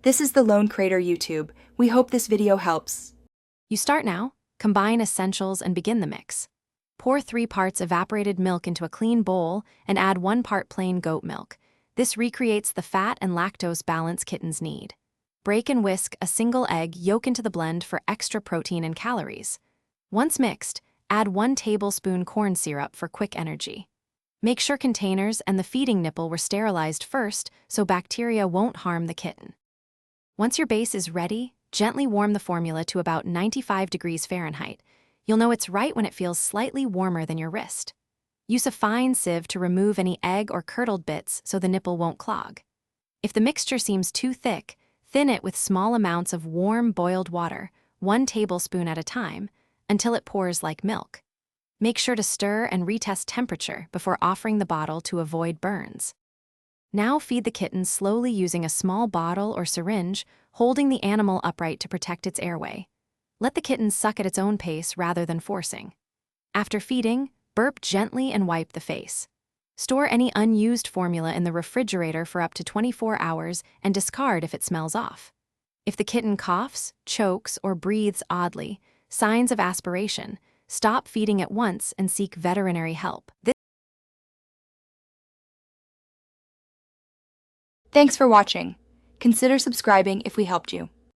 This is the Lone Crater YouTube. We hope this video helps. You start now, combine essentials and begin the mix. Pour 3 parts evaporated milk into a clean bowl and add 1 part plain goat milk. This recreates the fat and lactose balance kittens need. Break and whisk a single egg yolk into the blend for extra protein and calories. Once mixed, add 1 tablespoon corn syrup for quick energy. Make sure containers and the feeding nipple were sterilized first so bacteria won't harm the kitten. Once your base is ready, gently warm the formula to about 95 degrees Fahrenheit. You'll know it's right when it feels slightly warmer than your wrist. Use a fine sieve to remove any egg or curdled bits so the nipple won't clog. If the mixture seems too thick, thin it with small amounts of warm boiled water, 1 tablespoon at a time, until it pours like milk. Make sure to stir and retest temperature before offering the bottle to avoid burns. Now feed the kitten slowly using a small bottle or syringe, holding the animal upright to protect its airway. Let the kitten suck at its own pace rather than forcing. After feeding, burp gently and wipe the face. Store any unused formula in the refrigerator for up to 24 hours and discard if it smells off. If the kitten coughs, chokes, or breathes oddly, signs of aspiration, stop feeding at once and seek veterinary help. Thanks for watching. Consider subscribing if we helped you.